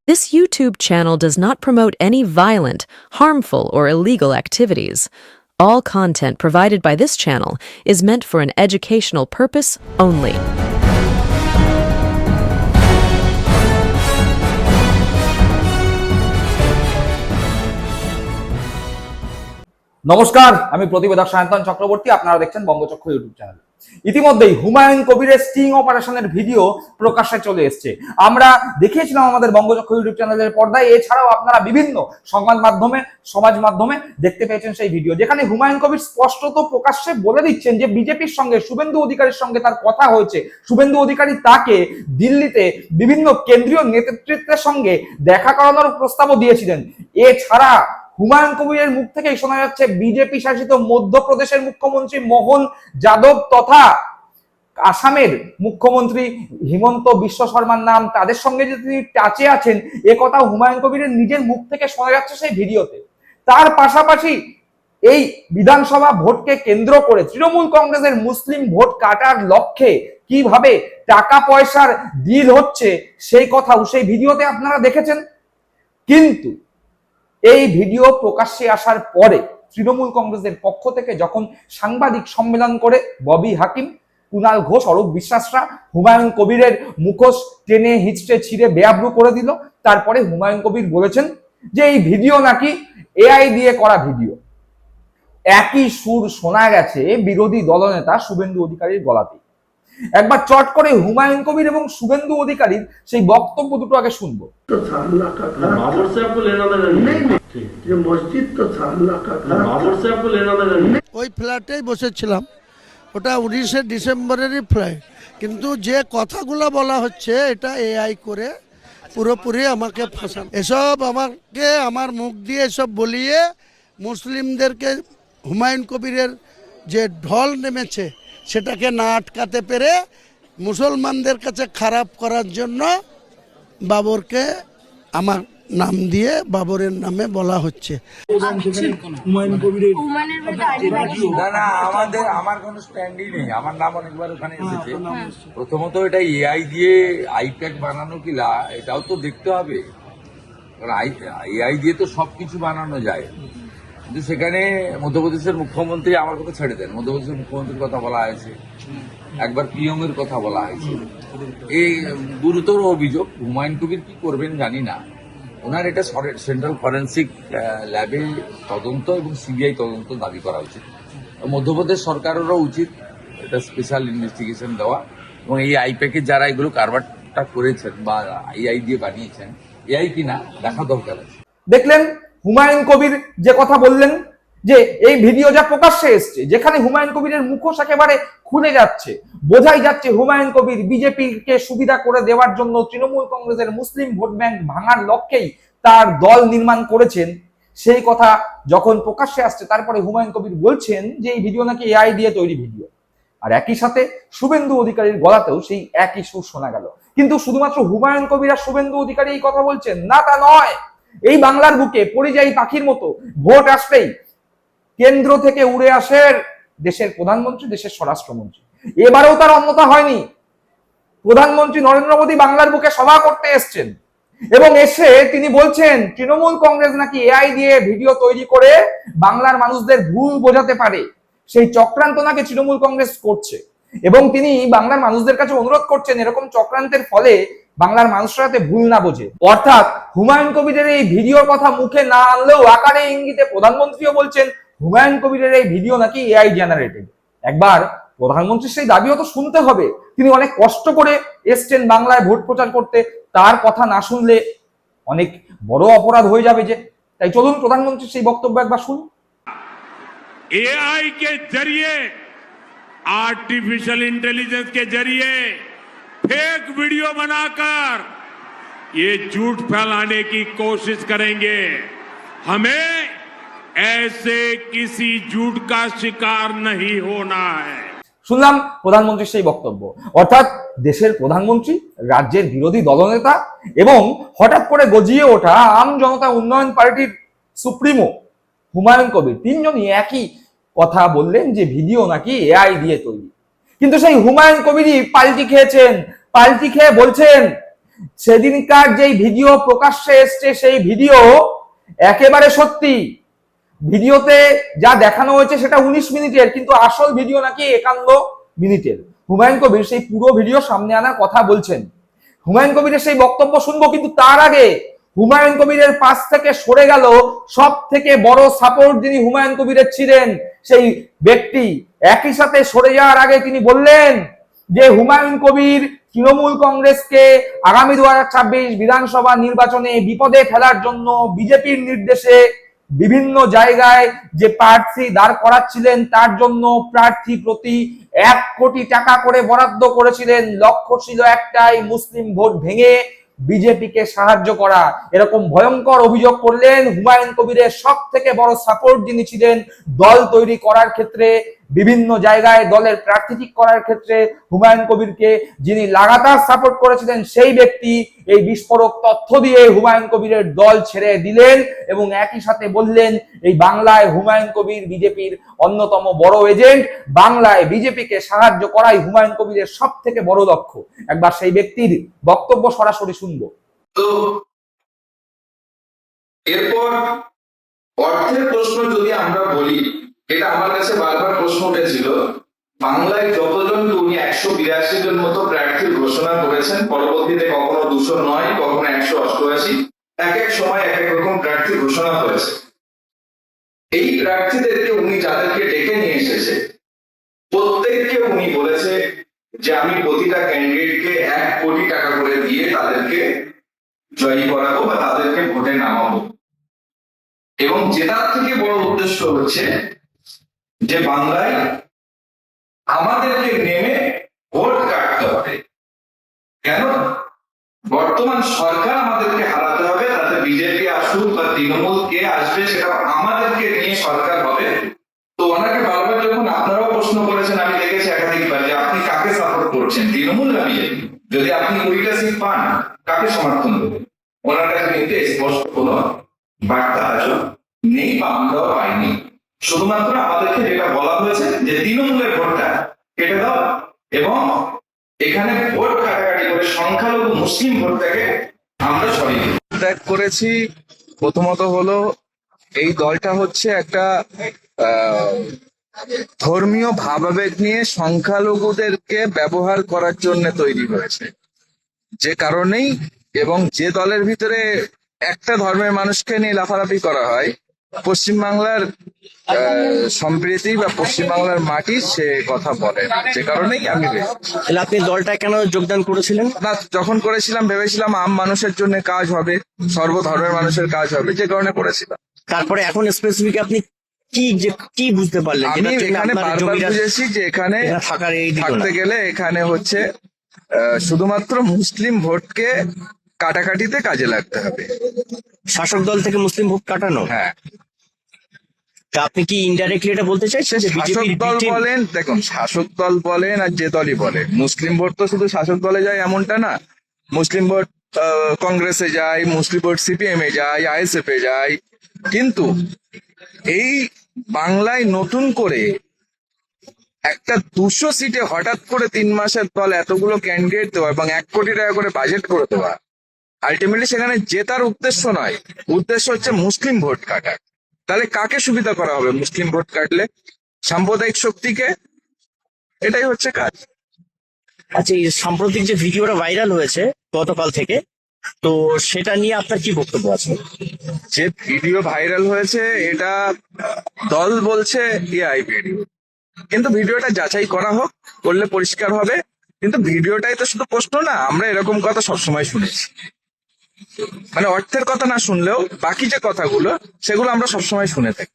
This YouTube channel does not promote any violent, harmful, or illegal activities. All content provided by this channel is meant for an educational purpose only. নমস্কার, আমি প্রতিবেদক সায়ন্তন চক্রবর্তী। আপনারা দেখছেন বঙ্গচক্র YouTube channel. ইতিমধ্যেই হুমায়ুন কবিরের sting অপারেশনের video প্রকাশ্যে চলে এসেছে। আমরা দেখিয়েছিলাম আমাদের বঙ্গচক্র ইউটিউব চ্যানেলের পর্দায়। এছাড়াও আপনারা বিভিন্ন সংবাদ মাধ্যমে, সমাজ মাধ্যমে দেখতে পেয়েছেন সেই ভিডিও, যেখানে হুমায়ুন কবির স্পষ্টত প্রকাশ্যে বলে দিচ্ছেন যে বিজেপির সঙ্গে, শুভেন্দু অধিকারীর সঙ্গে তার কথা হয়েছে। শুভেন্দু অধিকারী তাকে দিল্লিতে বিভিন্ন কেন্দ্রীয় নেতৃত্বের সঙ্গে দেখা করানোর প্রস্তাবও দিয়েছিলেন। এছাড়া হুমায়ুন কবিরের মুখ থেকেই শোনা যাচ্ছে বিজেপি শাসিত মধ্যপ্রদেশের মুখ্যমন্ত্রী মোহন যাদব তথা আসামের মুখ্যমন্ত্রী হিমন্ত বিশ্ব শর্মার নাম, তাদের সঙ্গে যে তিনি টাচে আছেন এ কথা হুমায়ুন কবিরের নিজের মুখ থেকে শোনা যাচ্ছে সেই ভিডিওতে। তার পাশাপাশি এই বিধানসভা ভোটকে কেন্দ্র করে তৃণমূল কংগ্রেসের মুসলিম ভোট কাটার লক্ষ্যে কিভাবে টাকা পয়সার ডিল হচ্ছে সেই কথাও সেই ভিডিওতে আপনারা দেখেছেন। কিন্তু এই ভিডিও প্রকাশ্যে আসার পরে তৃণমূল কংগ্রেসের পক্ষ থেকে যখন সাংবাদিক সম্মেলন করে ববি হাকিম, কুণাল ঘোষ, অরূপ বিশ্বাসরা হুমায়ুন কবিরের মুখোশ টেনে হিচড়ে ছিঁড়ে বেআব্রু করে দিল, তারপরে হুমায়ুন কবির বলেছেন যে এই ভিডিও নাকি এআই দিয়ে করা ভিডিও। একই সুর শোনা গেছে বিরোধী দলনেতা শুভেন্দু অধিকারীর গলাতে। একবার চট করে হুমায়ুন কবির এবং শুভেন্দু অধিকারীর সেই বক্তব্য দুটো আগে শুনবো। ওই ফ্ল্যাটেই বসেছিলাম, ওটা 19শে ডিসেম্বরেরই ফ্লাইট, কিন্তু যে কথাগুলো বলা হচ্ছে এটা এআই করে পুরোপুরি আমাকে ফাঁসানো। এসব আমাকে আমার মুখ দিয়ে এসব বলিয়ে মুসলিমদেরকে হুমায়ুন কবিরের যে ঢল নেমেছে সেটাকে না আটকাতে পেরে মুসলমানদের কাছে খারাপ করার জন্য বাবরকে আমার নাম দিয়ে বাবরের নামে বলা হচ্ছে। আমার কোনো স্ট্যান্ডই নেই, আমার নাম অনেকবার ওখানে এসেছে। প্রথমত এটা এআই দিয়ে আইপ্যাক বানানো কিনা এটাও তো দেখতে হবে, কারণ এআই দিয়ে তো সবকিছু বানানো যায়। কিন্তু সেখানে মধ্যপ্রদেশের মুখ্যমন্ত্রী, আমার কথা ছেড়ে দেন, মধ্যপ্রদেশের মুখ্যমন্ত্রীর কথা বলা হয়েছে, একবার পিএম এর কথা বলা হয়েছে। এই গুরুতর অভিযোগ। হুমায়ুন কবির কি করবেন জানি না। ওনার এটা সেন্ট্রাল ফরেন্সিক ল্যাবে তদন্ত এবং সিবিআই তদন্ত দাবি করা উচিত। মধ্যপ্রদেশ সরকারেরও উচিত এটা স্পেশাল ইনভেস্টিগেশন দেওয়া, এবং এই আইপ্যাকের যারা এগুলো কারবারটা করেছেন বা এআই দিয়ে বানিয়েছেন, এআই কিনা দেখা দরকার আছে। দেখলেন হুমায়ুন কবির যে কথা বললেন, যে এই ভিডিও যা প্রকাশ্যে এসছে, যেখানে হুমায়ুন কবিরের মুখোশ একেবারে খুলে যাচ্ছে, বোঝাই যাচ্ছে হুমায়ুন কবির বিজেপিকে সুবিধা করে দেওয়ার জন্য তৃণমূল কংগ্রেসের মুসলিম ভোট ব্যাংক ভাঙার লক্ষ্যেই তার দল নির্মাণ করেছেন। সেই কথা যখন প্রকাশ্যে আসছে, তারপরে হুমায়ুন কবির বলছেন যে এই ভিডিও নাকি এআই দিয়ে তৈরি ভিডিও। আর একই সাথে শুভেন্দু অধিকারীর গলাতেও সেই একই সুর শোনা গেল। কিন্তু শুধুমাত্র হুমায়ুন কবির আর শুভেন্দু অধিকারী এই কথা বলছেন না, তা নয়। এই বাংলার বুকে পরিযায়ী পাখির মতো ভোট আসলেই কেন্দ্র থেকে উড়ে আসে দেশের প্রধানমন্ত্রী, দেশের স্বরাষ্ট্রমন্ত্রী। এবারেও তার অন্যথা হয়নি। প্রধানমন্ত্রী নরেন্দ্র মোদী বাংলার বুকে সভা করতে এসছেন এবং এসে তিনি বলছেন তৃণমূল কংগ্রেস নাকি এআই দিয়ে ভিডিও তৈরি করে বাংলার মানুষদের ভুল বোঝাতে পারে। সেই চক্রান্ত নাকি তৃণমূল কংগ্রেস করছে এবং তিনি বাংলার মানুষদের কাছে অনুরোধ করছেন এরকম চক্রান্তের ফলে বাংলার মানুষরা যাতে ভুল না বোঝে। অর্থাৎ হুমায়ুন কবিরের এই ভিডিওর কথা মুখে না আনলেও আকারে ইঙ্গিতে প্রধানমন্ত্রীও বলছেন হুমায়ুন কবিরের এই ভিডিও নাকি এআই জেনারেটেড। একবার প্রধানমন্ত্রীর সেই দাবিও তো শুনতে হবে। তিনি অনেক কষ্ট করে এসছেন বাংলায় ভোট প্রচার করতে, তার কথা না শুনলে অনেক বড় অপরাধ হয়ে যাবে যে। তাই চলুন প্রধানমন্ত্রীর সেই বক্তব্য একবার শুনুন। एआई के जरिए, आर्टिफिशियल इंटेलिजेंस के जरिए फेक वीडियो बनाकर ये झूठ फैलाने की कोशिश करेंगे। हमें ऐसे किसी झूठ का शिकार नहीं होना है। শুনলাম প্রধানমন্ত্রীর সেই বক্তব্য। অর্থাৎ দেশের প্রধানমন্ত্রী, রাজ্যের বিরোধী দলনেতা এবং হঠাৎ করে গজিয়ে ওঠা আম জনতা উন্নয়ন পার্টির সুপ্রিমো হুমায়ুন কবির, তিনজনই একই কথা বললেন যে ভিডিও নাকি এআই দিয়ে তৈরি। কিন্তু সেই হুমায়ুন কবিরই পাল্টি খেয়েছেন, পাল্টি খেয়ে বলছেন সেদিনকার যেই ভিডিও প্রকাশ্যে এসছে সেই ভিডিও একেবারে সত্যি। ভিডিওতে যা দেখানো হয়েছে সেটা 19 মিনিটের, কিন্তু আসল ভিডিও নাকি 51 মিনিটের। হুমায়ুন কবির সেই পুরো ভিডিও সামনে আনার কথা বলছেন। হুমায়ুন কবিরের সেই বক্তব্য শুনবো, কিন্তু তার আগে হুমায়ুন কবিরের পাশ থেকে সরে গেল সব থেকে বড় সাপোর্ট যিনি হুমায়ুন কবিরের ছিলেন সেই ব্যক্তি। একই সাথে সরে যাওয়ার আগে তিনি বললেন যে হুমায়ুন কবির তৃণমূল কংগ্রেসকে আগামী 2026 বিধানসভা নির্বাচনে বিপদে ফেলার জন্য বিজেপির নির্দেশে বিভিন্ন জায়গায় যে প্রার্থী দাঁড় করাচ্ছিলেন তার জন্য প্রার্থী প্রতি 1 কোটি টাকা করে বরাদ্দ করেছিলেন। লক্ষ্য ছিল একটাই, মুসলিম ভোট ভেঙে বিজেপিকে সাহায্য করা। এরকম ভয়ঙ্কর অভিযোগ করলেন হুমায়ুন কবিরের সব থেকে বড় সাপোর্ট যিনি ছিলেন দল তৈরি করার ক্ষেত্রে, বিভিন্ন জায়গায় দলের প্রার্থী ঠিক করার ক্ষেত্রে হুমায়ুন কবিরকে যিনি লাগাতার সাপোর্ট করেছিলেন সেই ব্যক্তি এই বিস্ফোরক তথ্য দিয়ে হুমায়ুন কবিরের দল ছেড়ে দিলেন এবং একই সাথে বললেন এই বাংলায় হুমায়ুন কবির বিজেপির অন্যতম বড় এজেন্ট, বাংলায় বিজেপিকে সাহায্য করাই হুমায়ুন কবিরের সব থেকে বড় লক্ষ্য। একবার সেই ব্যক্তির বক্তব্য সরাসরি শুনবো। তো এরপর অর্থের প্রশ্ন যদি আমরা বলি, এটা আমার কাছে বারবার প্রশ্ন উঠেছিল। বাংলায় যতজনকে উনি 182 জন মতো প্রার্থীর ঘোষণা করেছেন, পরবর্তীতে কখনো 209, কখনো 188, এক এক সময় এক এক রকম প্রার্থী ঘোষণা করেছে। এই প্রার্থীদেরকে উনি যাদেরকে ডেকে নিয়ে এসেছে প্রত্যেককে উনি বলেছে যে আমি প্রতিটা ক্যান্ডিডেটকে 1 কোটি টাকা করে দিয়ে তাদেরকে জয়ী করাবো বা তাদেরকে ভোটে নামাবো। এবং জেতার থেকে বড় উদ্দেশ্য হচ্ছে যে বাংলায় আমাদেরকে নেমে ভোট কাটতে হবে। কেন? বর্তমান সরকার আমাদেরকে হারাতে হবে, তাতে বিজেপি আসুক বা তৃণমূল কে আসবে সেটা আমাদেরকে নিয়ে সরকার হবে। তো ওনাকে বারবার যখন আপনারাও প্রশ্ন করেছেন, আমি দেখেছি একাধিকবার যে আপনি কাকে সাপোর্ট করছেন, তৃণমূল না বিজেপি? যদি আপনি 20টা সিট পান কাকে সমর্থন করবেন? ওনার কাছে কিন্তু স্পষ্ট কোনো বার্তা আজও নেই বা আমরাও পাইনি। শুধুমাত্র আমাদেরকে যেটা বলা হয়েছে যে তৃণমূলের ভোটটা কেটে দাও এবং এখানে ভোট কাটাকাটি করে সংখ্যালঘু মুসলিম ভোটটাকে আমরা সরিয়ে দিই। ত্যাগ করেছি। প্রথমত হলো এই দলটা হচ্ছে একটা ধর্মীয় ভাবাবেগ নিয়ে সংখ্যালঘুদেরকে ব্যবহার করার জন্য তৈরি হয়েছে, যে কারণেই এবং যে দলের ভিতরে একটা ধর্মের মানুষকে নিয়ে লাফালাফি করা হয়, পশ্চিমবাংলার সম্প্রীতি বা পশ্চিমবাংলার মাটি সে কথা বলে, যে কারণেই আমি তাহলে আপনি দলটা কেন যোগদান করেছিলেন? না, যখন করেছিলাম ভেবেছিলাম আম মানুষের জন্য কাজ হবে, সর্বধর্মের মানুষের কাজ হবে, যে কারণে করেছিলাম। তারপরে এখন স্পেসিফিক আপনি কি বুঝতে পারলেন? আমি এখানে বারবার বুঝেছি যে এখানে থাকতে গেলে এখানে হচ্ছে শুধুমাত্র মুসলিম ভোটকে কাটাকাটিতে কাজে লাগতে হবে। শাসক দল থেকে মুসলিম ভোট কাটানো? হ্যাঁ। তা আপনি কি ইনডাইরেক্টলি এটা বলতে চাইছেন যে শাসক দল বলেন, দেখুন শাসক দল বলেন আর যে দলই বলে, মুসলিম ভোট তো শুধু শাসক দলে যায় এমনটা না। মুসলিম ভোট কংগ্রেসে যায়, মুসলিম ভোট সিপিএম এ যায়, আইএসএফ এ যায়। কিন্তু এই বাংলায় নতুন করে একটা 200 সিটে হঠাৎ করে 3 মাসের দল এতগুলো ক্যান্ডিডেট দেওয়া এবং 1 কোটি টাকা করে বাজেট করে দেওয়া, আলটিমেটলি সেখানে জেতার উদ্দেশ্য নয়, উদ্দেশ্য হচ্ছে মুসলিম ভোট কাটা। তাহলে কাকে সুবিধা করা হবে মুসলিম ভোট কাটলে? সাম্প্রদায়িক শক্তিকে। এটাই হচ্ছে কাজ। আচ্ছা, এই সাম্প্রতিক যে ভিডিওটা ভাইরাল হয়েছে গতকাল থেকে, তো সেটা নিয়ে আপনার কি বক্তব্য আছে? যে ভিডিও ভাইরাল হয়েছে এটা দল বলছে এআই ভিডিও, কিন্তু ভিডিওটা যাচাই করা হোক, করলে পরিষ্কার হবে। কিন্তু ভিডিওটাই তো শুধু প্রশ্ন না, আমরা এরকম কথা সবসময় শুনেছি, মানে অর্থের কথা না শুনলেও বাকি যে কথাগুলো সেগুলো আমরা সবসময় শুনে থাকি।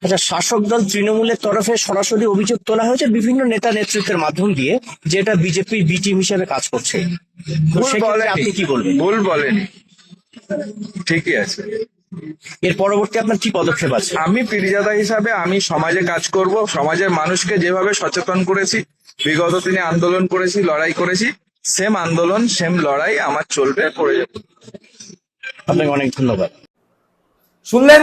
আচ্ছা, শাসক দল তৃণমূলের তরফে সরাসরি অভিযোগ তোলা হয়েছে বিভিন্ন নেতা নেতৃত্বের মাধ্যম দিয়ে যে এটা বিজেপির বি টিম হিসেবে কাজ করছে। আপনি কি বলবেন? ভুল বলেনি, ঠিকই আছে। এর পরবর্তী আপনার কি পদক্ষেপ আছে? আমি পীরজাদা হিসাবে আমি সমাজে কাজ করব, সমাজের মানুষকে যেভাবে সচেতন করেছি, বিগত দিনে আন্দোলন করেছি, লড়াই করেছি, সেম আন্দোলন সেম লড়াই আমার চলবে, করে যাবে। আপনাকে অনেক ধন্যবাদ। শুনলেন,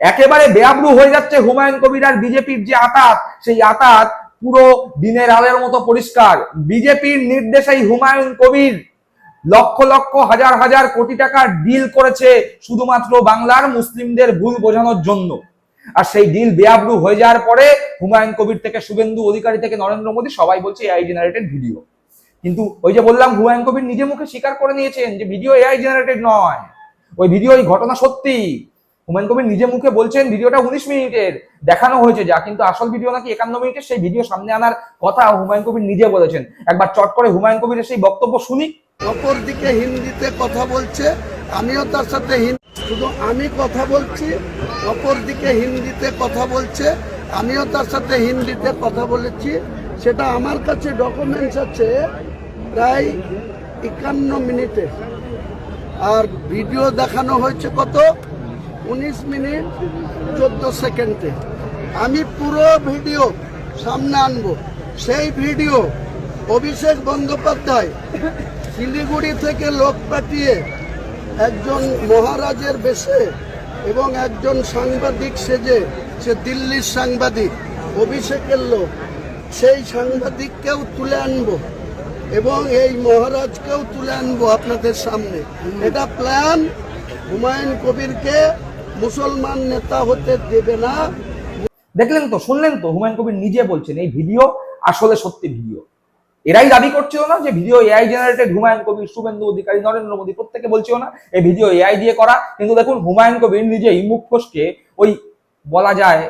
একেবারে বেআব্রু হয়ে যাচ্ছে হুমায়ুন কবির আর বিজেপির যে আঁতাত, সেই আঁতাত পুরো দিনের আলোর মতো পরিষ্কার। বিজেপির নির্দেশেই হুমায়ুন কবির লক্ষ লক্ষ হাজার হাজার কোটি টাকার ডিল করেছে শুধুমাত্র বাংলার মুসলিমদের ভুল বোঝানোর জন্য। আর সেই ডিল বেআব্রু হয়ে যাওয়ার পরে হুমায়ুন কবির থেকে শুভেন্দু অধিকারী থেকে নরেন্দ্র মোদী সবাই বলছে এআই জেনারেটেড ভিডিও। কিন্তু ওই যে বললাম, হুমায়ুন কবির নিজে মুখে স্বীকার করে নিয়েছেন যে ভিডিও এআই জেনারেটেড নয়, ওই ভিডিও, এই ঘটনা সত্যি। হুমায়ুন কবির নিজে মুখে বলছেন ভিডিওটা 19 মিনিটের দেখানো হয়েছে যা, কিন্তু আসল ভিডিও নাকি 51 মিনিটের। সেই ভিডিও সামনে আনার কথা হুমায়ুন কবির নিজে বলেছেন। একবার চট করে হুমায়ুন কবিরের সেই বক্তব্য শুনি। অপরদিকে হিন্দিতে কথা বলছে, আমিও তার সাথে শুধু আমি কথা বলছি, অপরদিকে হিন্দিতে কথা বলছে, আমিও তার সাথে হিন্দিতে কথা বলেছি। সেটা আমার কাছে ডকুমেন্টস আছে প্রায় 51 মিনিটে, আর ভিডিও দেখানো হয়েছে কত 19 মিনিট 14 সেকেন্ডে। আমি পুরো ভিডিও সামনে আনবো। সেই ভিডিও অভিষেক বন্দ্যোপাধ্যায় শিলিগুড়ি থেকে লোক পাঠিয়ে একজন মহারাজের বেশে এবং একজন সাংবাদিক সেজে, সে দিল্লির সাংবাদিক, অভিষেকের লোক, সেই সাংবাদিককেও তুলে আনবো এবং এই মহারাজকেও তুলে আনবো আপনাদের সামনে। এটা প্ল্যান। হুমায়ুন কবিরকে মুসলমান নেতা হতে দেবে না। দেখলেন তো, শুনলেন তো, হুমায়ুন কবির নিজে বলছেন এই ভিডিও আসলে সত্যি ভিডিও। এরাই দাবি করছিল না যে video AI generated? Humayun Kabir, Suvendu Adhikari, Narendra Modi প্রত্যেকে বলছিল না এই ভিডিও এআই দিয়ে করা? কিন্তু দেখুন হুমায়ুন কবির নিজেই মুখ ফসকে ওই বলা যায়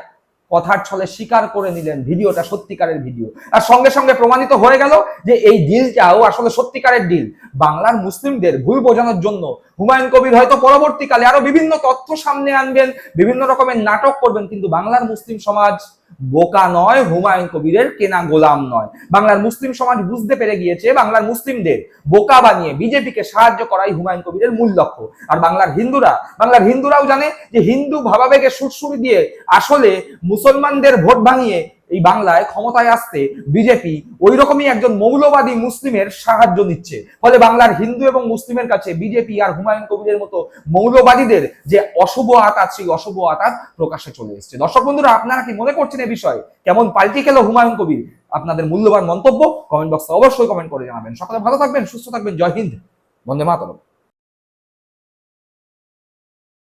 কথার ছলে স্বীকার করে নিলেন ভিডিওটা সত্যিকারের ভিডিও। আর সঙ্গে সঙ্গে প্রমাণিত হয়ে গেল যে এই ডিলটাও আসলে সত্যিকারের ডিল। বাংলার মুসলিমদের ভুল বোঝানোর জন্য হুমায়ুন কবির হয়তো পরবর্তীকালে আরো বিভিন্ন তথ্য সামনে আনবেন, বিভিন্ন রকমের নাটক করবেন, কিন্তু বাংলার মুসলিম সমাজ বোকা নয়, হুমায়ুন কবিরের কেনা গোলাম নয়। বাংলার মুসলিম সমাজ বুঝতে পেরে গিয়েছে বাংলার মুসলিমদের বোকা বানিয়ে বিজেপিকে সাহায্য করাই হুমায়ুন কবিরের মূল লক্ষ্য। আর বাংলার হিন্দুরাও জানে যে হিন্দু ভাবাবেগে সুরসুরি দিয়ে আসলে মুসলমানদের ভোট ভাঙিয়ে এই বাংলায় ক্ষমতায় আসতে বিজেপি ওই রকমই একজন মৌলবাদী মুসলিমের সাহায্য নিচ্ছে। ফলে বাংলার হিন্দু এবং মুসলিমের কাছে বিজেপি আর হুমায়ুন কবিরের মতো মৌলবাদীদের যে অশুভ আতাত, সেই অশুভ আতাত প্রকাশ্যে চলে এসেছে। দর্শক বন্ধুরা, আপনারা কি মনে করছেন এই বিষয়ে? কেমন পাল্টি খেলো হুমায়ুন কবির? আপনাদের মূল্যবান মন্তব্য কমেন্ট বক্সে অবশ্যই কমেন্ট করে জানাবেন। সকলে ভালো থাকবেন, সুস্থ থাকবেন। জয় হিন্দ, বন্দে মাতরম।